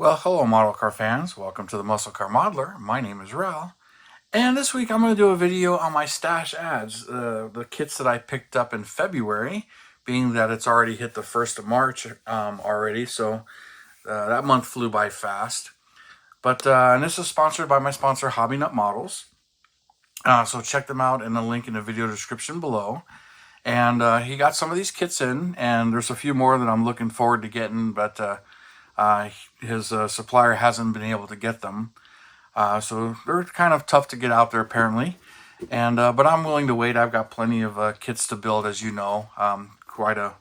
Well, hello model car fans. Welcome to the Muscle Car Modeler. My name is Rel. And this week I'm going to do a video on my stash ads, the kits that I picked up in February, being that it's already hit the 1st of March already, so that month flew by fast. But and this is sponsored by my sponsor, Hobby Nut Models. So check them out in the link in the video description below. And he got some of these kits in, and there's a few more that I'm looking forward to getting, but his supplier hasn't been able to get them. So they're kind of tough to get out there apparently. And but I'm willing to wait. I've got plenty of kits to build, as you know. Quite a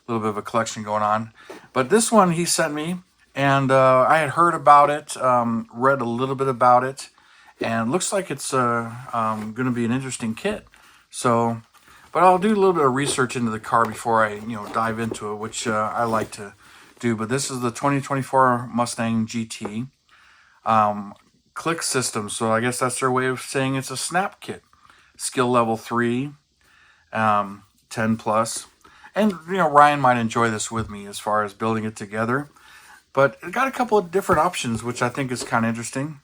little bit of a collection going on. But this one he sent me, and I had heard about it, read a little bit about it, and looks like it's going to be an interesting kit. So, but I'll do a little bit of research into the car before I dive into it, which I like to do. But this is the 2024 Mustang GT. Click system, so I guess that's their way of saying it's a snap kit. Skill level 3, 10 plus. And Ryan might enjoy this with me as far as building it together. But it got a couple of different options, which I think is kind of interesting.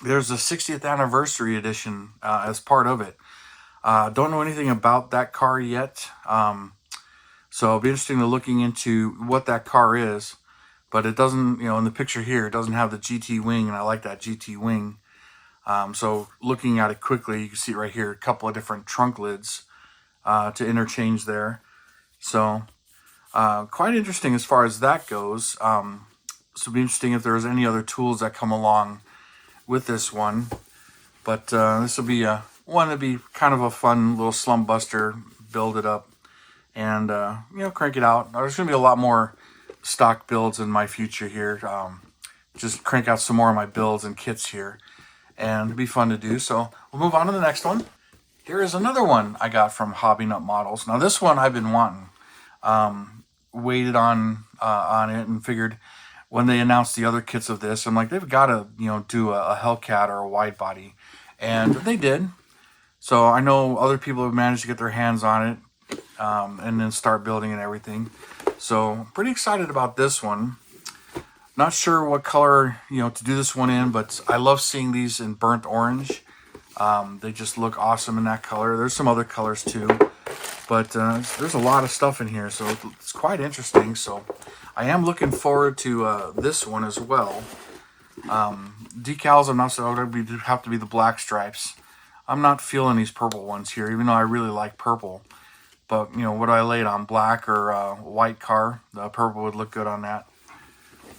There's a 60th anniversary edition as part of it. Don't know anything about that car yet. So it'll be interesting to looking into what that car is. But it doesn't, in the picture here, it doesn't have the GT wing, and I like that GT wing. So looking at it quickly, you can see right here, a couple of different trunk lids to interchange there. So quite interesting as far as that goes. So it'll be interesting if there's any other tools that come along with this one. But this will be one to be kind of a fun little slump buster, build it up, and crank it out. There's going to be a lot more stock builds in my future here. Just crank out some more of my builds and kits here, and it'll be fun to do. So we'll move on to the next one. Here is another one I got from Hobby Nut Models. Now this one I've been wanting. Waited on it and figured when they announced the other kits of this, I'm like, they've got to do a Hellcat or a wide body, and they did. So I know other people have managed to get their hands on it and then start building and everything. So pretty excited about this one. Not sure what color to do this one in, but I love seeing these in burnt orange. They just look awesome in that color. There's some other colors too, but there's a lot of stuff in here, so it's quite interesting. So I am looking forward to this one as well. Decals, I'm not so it would have to be the black stripes. I'm not feeling these purple ones here, even though I really like purple. But, would I lay it on black or white car? The purple would look good on that.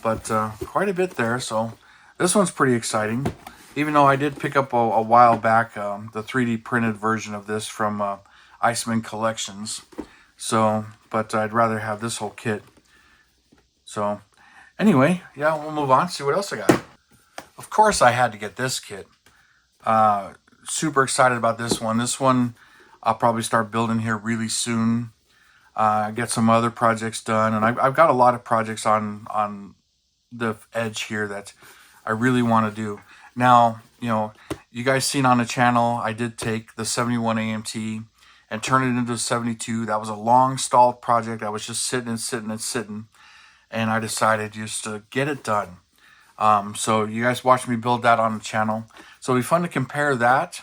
But quite a bit there. So this one's pretty exciting. Even though I did pick up a while back the 3D printed version of this from Iceman Collections. So, but I'd rather have this whole kit. So, anyway, yeah, we'll move on. See what else I got. Of course, I had to get this kit. Super excited about this one. This one I'll probably start building here really soon. Get some other projects done, and I've got a lot of projects on the edge here that I really want to do. Now, you guys seen on the channel, I did take the 71 AMT and turn it into a 72. That was a long stalled project. I was just sitting, and I decided just to get it done. So you guys watched me build that on the channel. So it'll be fun to compare that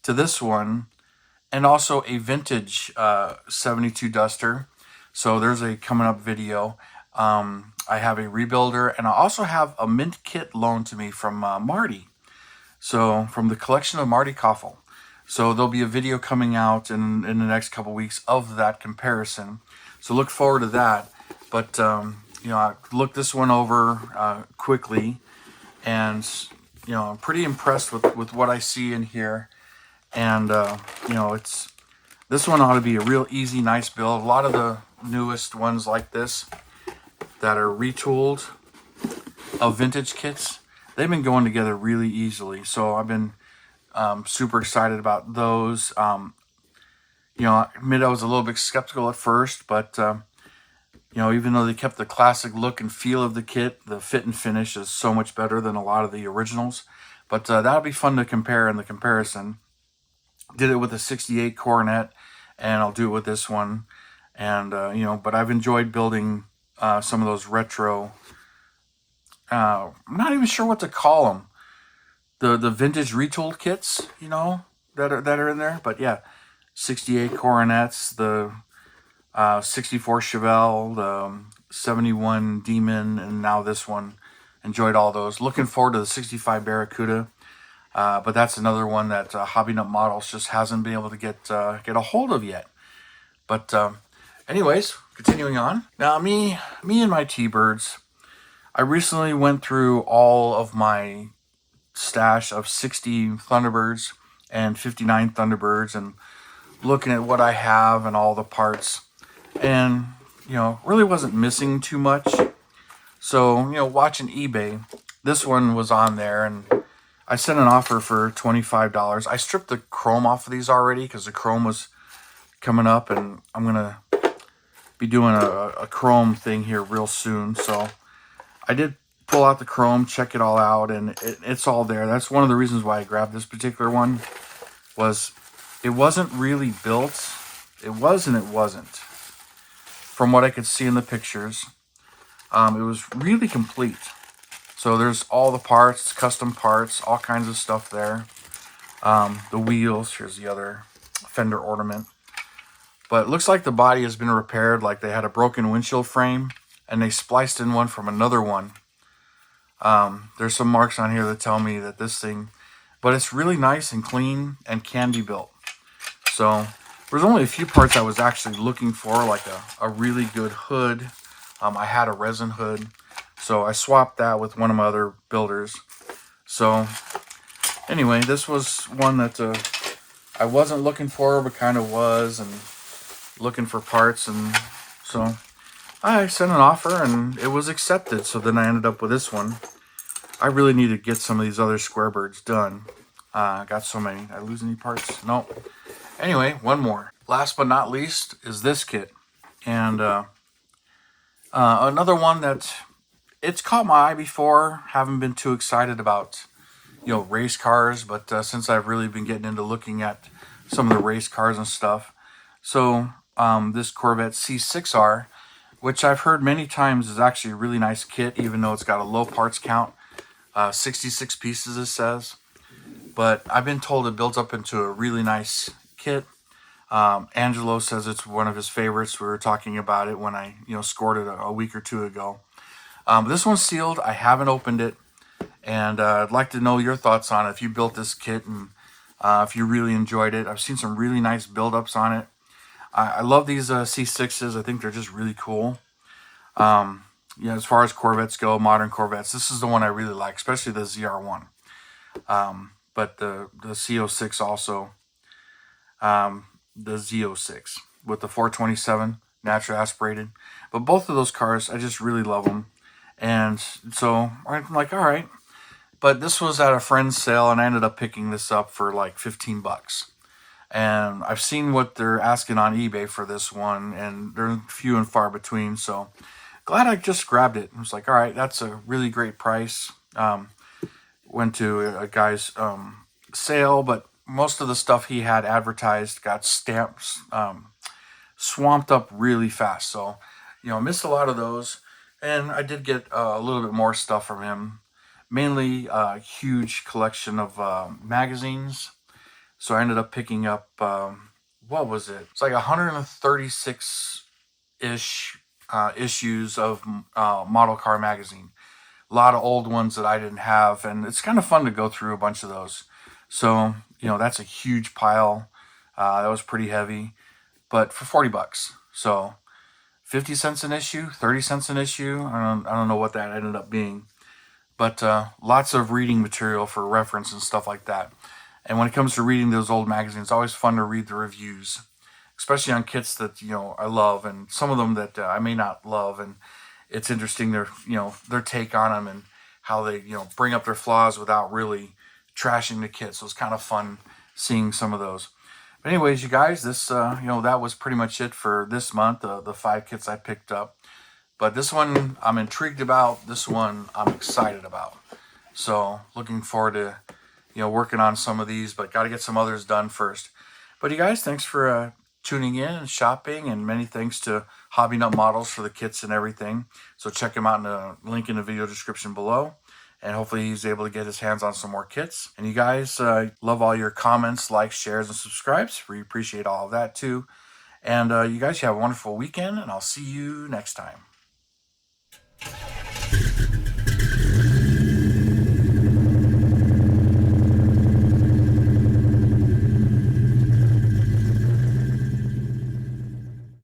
to this one. And also a vintage 72 Duster. So there's a coming up video. I have a rebuilder, and I also have a mint kit loaned to me from Marty. So from the collection of Marty Koffel. So there'll be a video coming out in the next couple weeks of that comparison. So look forward to that. But I looked this one over quickly, and I'm pretty impressed with what I see in here. And this one ought to be a real easy, nice build. A lot of the newest ones like this that are retooled of vintage kits, they've been going together really easily. So I've been super excited about those. I admit I was a little bit skeptical at first, but even though they kept the classic look and feel of the kit, the fit and finish is so much better than a lot of the originals. But that'll be fun to compare in the comparison. Did it with a 68 Coronet, and I'll do it with this one. And, but I've enjoyed building some of those retro I'm not even sure what to call them. The vintage retooled kits, you know, that are in there. But yeah, 68 Coronets, the 64 Chevelle, the 71 Demon, and now this one. Enjoyed all those. Looking forward to the 65 Barracuda. But that's another one that Hobby Nut Models just hasn't been able to get a hold of yet. But anyways, continuing on. Now me and my T-Birds, I recently went through all of my stash of 60 Thunderbirds and 59 Thunderbirds and looking at what I have and all the parts. And, you know, really wasn't missing too much. So, you know, watching eBay, this one was on there and I sent an offer for $25. I stripped the chrome off of these already because the chrome was coming up, and I'm going to be doing a chrome thing here real soon. So I did pull out the chrome, check it all out, and it's all there. That's one of the reasons why I grabbed this particular one, was it wasn't really built. It was and it wasn't. From what I could see in the pictures, it was really complete. So there's all the parts, custom parts, all kinds of stuff there. The wheels, here's the other fender ornament. But it looks like the body has been repaired, like they had a broken windshield frame and they spliced in one from another one. There's some marks on here that tell me that this thing, but it's really nice and clean and can be built. So there's only a few parts I was actually looking for, like a really good hood. I had a resin hood, so I swapped that with one of my other builders. So anyway, this was one that I wasn't looking for, but kind of was, and looking for parts. And so I sent an offer and it was accepted. So then I ended up with this one. I really need to get some of these other square birds done. Got so many. Did I lose any parts? Nope. Anyway, one more. Last but not least is this kit. And another one that it's caught my eye before. Haven't been too excited about, you know, race cars, but since I've really been getting into looking at some of the race cars and stuff. So this Corvette C6R, which I've heard many times is actually a really nice kit, even though it's got a low parts count, 66 pieces it says. But I've been told it builds up into a really nice kit. Angelo says it's one of his favorites. We were talking about it when I, you know, scored it a week or two ago. This one's sealed. I haven't opened it, and I'd like to know your thoughts on it. If you built this kit and if you really enjoyed it. I've seen some really nice build-ups on it. I love these C6s. I think they're just really cool. You know, as far as Corvettes go, modern Corvettes, this is the one I really like, especially the ZR1. But the C06 also, the Z06 with the 427 natural aspirated. But both of those cars, I just really love them. And so I'm like, all right. But this was at a friend's sale, and I ended up picking this up for like 15 bucks. And I've seen what they're asking on eBay for this one, and they're few and far between. So glad I just grabbed it. I was like, all right, that's a really great price. Went to a guy's sale, but most of the stuff he had advertised got stamps, swamped up really fast. So, you know, I missed a lot of those. And I did get a little bit more stuff from him. Mainly a huge collection of magazines. So I ended up picking up, what was it? It's like 136-ish issues of Model Car Magazine. A lot of old ones that I didn't have, and it's kind of fun to go through a bunch of those. So, you know, that's a huge pile. That was pretty heavy, but for 40 bucks. So 50 cents an issue, 30 cents an issue. I don't know what that ended up being, but lots of reading material for reference and stuff like that. And when it comes to reading those old magazines, it's always fun to read the reviews, especially on kits that, you know, I love, and some of them that I may not love. And it's interesting their, you know, their take on them and how they, you know, bring up their flaws without really trashing the kit. So it's kind of fun seeing some of those. But anyways, you guys, this, you know, that was pretty much it for this month, the 5 kits I picked up. But this one I'm intrigued about. This one I'm excited about. So looking forward to, you know, working on some of these, but got to get some others done first. But you guys, thanks for tuning in and shopping, and many thanks to Hobby Nut Models for the kits and everything. So check him out in the link in the video description below. And hopefully he's able to get his hands on some more kits. And you guys, love all your comments, likes, shares, and subscribes. We appreciate all of that too. And you guys have a wonderful weekend, and I'll see you next time.